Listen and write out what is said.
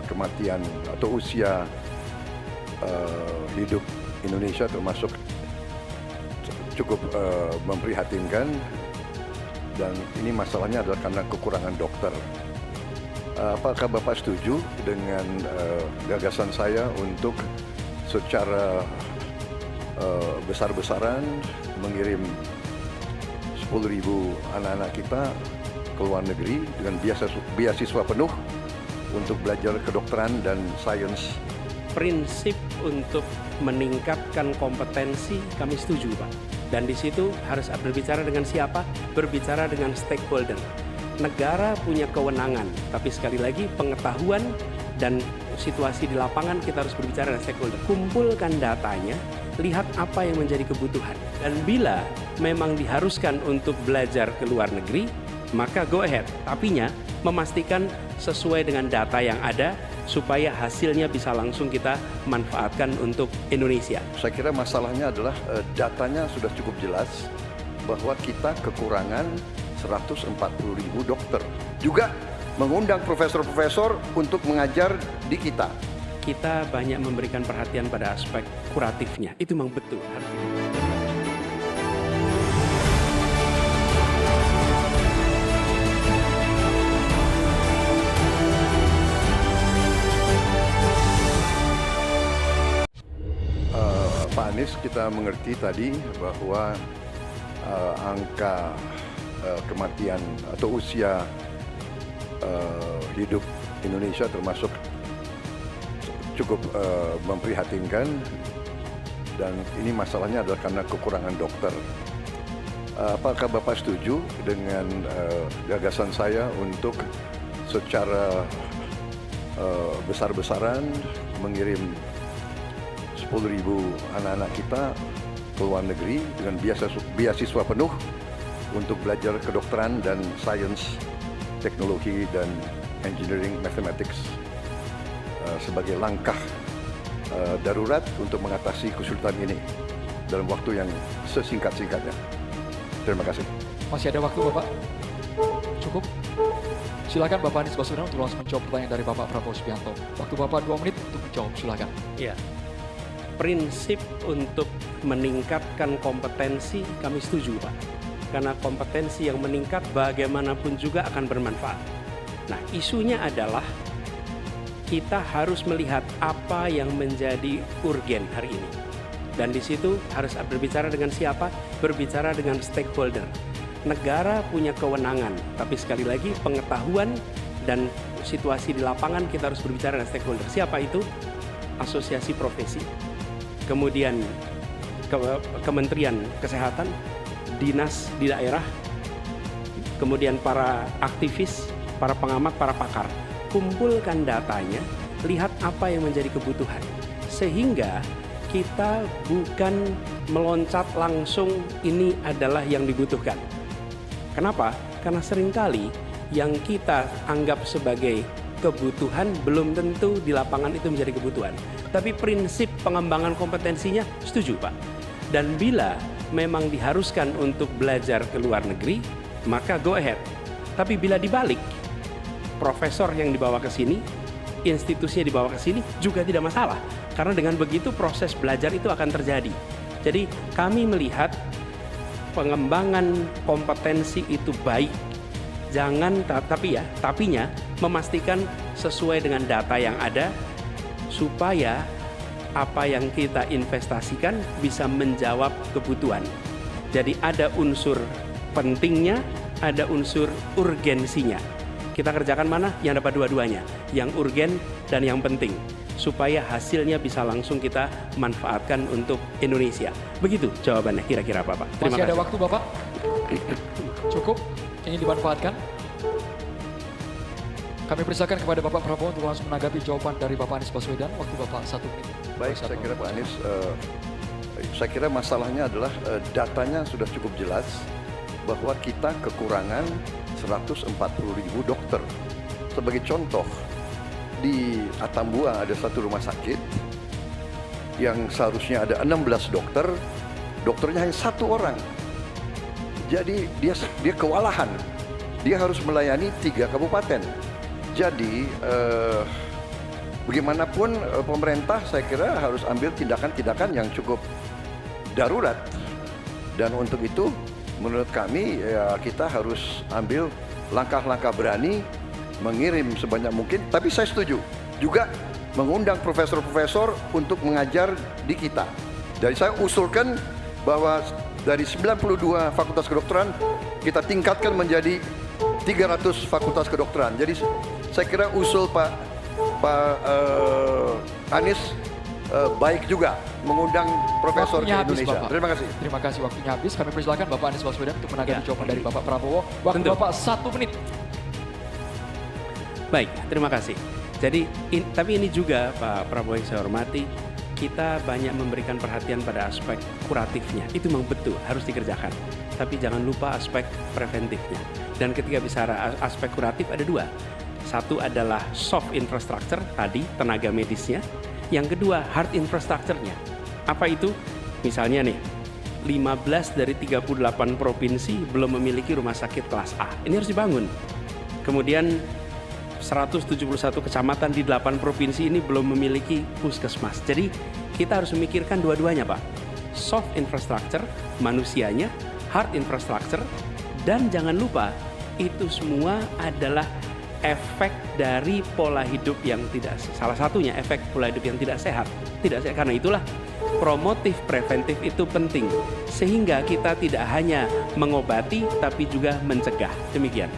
kematian atau usia hidup Indonesia termasuk cukup memprihatinkan, dan ini masalahnya adalah karena kekurangan dokter. Apakah Bapak setuju dengan gagasan saya untuk secara besar-besaran mengirim 10.000 anak-anak kita ke luar negeri dengan beasiswa penuh untuk belajar kedokteran dan sains? Prinsip untuk meningkatkan kompetensi kami setuju, Pak. Dan di situ harus berbicara dengan siapa? Berbicara dengan stakeholder. Negara punya kewenangan, tapi sekali lagi pengetahuan dan situasi di lapangan kita harus berbicara dengan stakeholder. Kumpulkan datanya, lihat apa yang menjadi kebutuhan. Dan bila memang diharuskan untuk belajar ke luar negeri, maka go ahead. Tapinya memastikan sesuai dengan data yang ada, supaya hasilnya bisa langsung kita manfaatkan untuk Indonesia. Saya kira masalahnya adalah datanya sudah cukup jelas bahwa kita kekurangan 140.000 dokter. Juga mengundang profesor-profesor untuk mengajar di kita. Kita banyak memberikan perhatian pada aspek kuratifnya. Itu memang betul. Pak Anies, kita mengerti tadi bahwa angka kematian atau usia hidup Indonesia termasuk cukup memprihatinkan, dan ini masalahnya adalah karena kekurangan dokter. Apakah Bapak setuju dengan gagasan saya untuk secara besar-besaran mengirim 10.000 anak-anak kita ke luar negeri dengan beasiswa penuh untuk belajar kedokteran dan sains, teknologi, dan engineering mathematics sebagai langkah darurat untuk mengatasi kesulitan ini dalam waktu yang sesingkat-singkatnya. Terima kasih. Masih ada waktu, Bapak? Cukup? Silakan Bapak Anies Baswedan untuk langsung menjawab pertanyaan dari Bapak Prabowo Subianto. Waktu Bapak 2 menit untuk menjawab, silakan. Ya. Prinsip untuk meningkatkan kompetensi kami setuju, Pak. Karena kompetensi yang meningkat bagaimanapun juga akan bermanfaat. Nah, isunya adalah kita harus melihat apa yang menjadi urgen hari ini. Dan di situ harus berbicara dengan siapa? Berbicara dengan stakeholder. Negara punya kewenangan, tapi sekali lagi pengetahuan dan situasi di lapangan kita harus berbicara dengan stakeholder. Siapa itu? Asosiasi profesi, kemudian Kementerian Kesehatan, dinas di daerah, kemudian para aktivis, para pengamat, para pakar. Kumpulkan datanya, lihat apa yang menjadi kebutuhan. Sehingga kita bukan meloncat langsung ini adalah yang dibutuhkan. Kenapa? Karena seringkali yang kita anggap sebagai kebutuhan belum tentu di lapangan itu menjadi kebutuhan. Tapi prinsip pengembangan kompetensinya setuju, Pak. Dan bila memang diharuskan untuk belajar ke luar negeri, maka go ahead. Tapi bila dibalik, profesor yang dibawa ke sini, institusinya dibawa ke sini juga tidak masalah. Karena dengan begitu proses belajar itu akan terjadi. Jadi kami melihat pengembangan kompetensi itu baik. Jangan, tapinya memastikan sesuai dengan data yang ada, supaya apa yang kita investasikan bisa menjawab kebutuhan. Jadi ada unsur pentingnya, ada unsur urgensinya. Kita kerjakan mana? Yang dapat dua-duanya, yang urgen dan yang penting, supaya hasilnya bisa langsung kita manfaatkan untuk Indonesia. Begitu jawabannya kira-kira, Bapak. Terima kasih. Masih ada kasih. waktu, Bapak? Cukup? Ini dimanfaatkan? Kami persilakan kepada Bapak Prabowo untuk langsung menanggapi jawaban dari Bapak Anies Baswedan. Waktu Bapak 1 menit. Baik, saya kira Pak Anies, saya kira masalahnya adalah datanya sudah cukup jelas bahwa kita kekurangan 140.000 dokter. Sebagai contoh, di Atambua ada satu rumah sakit yang seharusnya ada 16 dokter, dokternya hanya 1 orang. Jadi dia kewalahan, dia harus melayani 3 kabupaten. Jadi bagaimanapun pemerintah saya kira harus ambil tindakan-tindakan yang cukup darurat. Dan untuk itu menurut kami ya, kita harus ambil langkah-langkah berani, mengirim sebanyak mungkin. Tapi saya setuju juga mengundang profesor-profesor untuk mengajar di kita. Jadi saya usulkan bahwa dari 92 fakultas kedokteran kita tingkatkan menjadi 300 fakultas kedokteran. Jadi saya kira usul Pak Anies baik juga mengundang profesor Waktunya ke habis, Indonesia. Bapak. Terima kasih. Terima kasih, waktunya habis. Kami persilakan Bapak Anies Baswedan untuk menanggapi Ya. jawaban dari Bapak Prabowo. Waktu Tentu. Bapak 1 menit. Baik, terima kasih. Jadi, tapi ini juga Pak Prabowo yang saya hormati, kita banyak memberikan perhatian pada aspek kuratifnya. Itu memang betul, harus dikerjakan. Tapi jangan lupa aspek preventifnya. Dan ketika bicara aspek kuratif ada dua. Satu adalah soft infrastructure, tadi tenaga medisnya. Yang kedua, hard infrastructure-nya. Apa itu? Misalnya nih, 15 dari 38 provinsi belum memiliki rumah sakit kelas A. Ini harus dibangun. Kemudian 171 kecamatan di 8 provinsi ini belum memiliki puskesmas. Jadi kita harus memikirkan dua-duanya, Pak. Soft infrastructure, manusianya, hard infrastructure, dan jangan lupa itu semua adalah efek dari pola hidup yang tidak, salah satunya efek pola hidup yang tidak sehat. Karena itulah promotif preventif itu penting sehingga kita tidak hanya mengobati tapi juga mencegah. Demikian.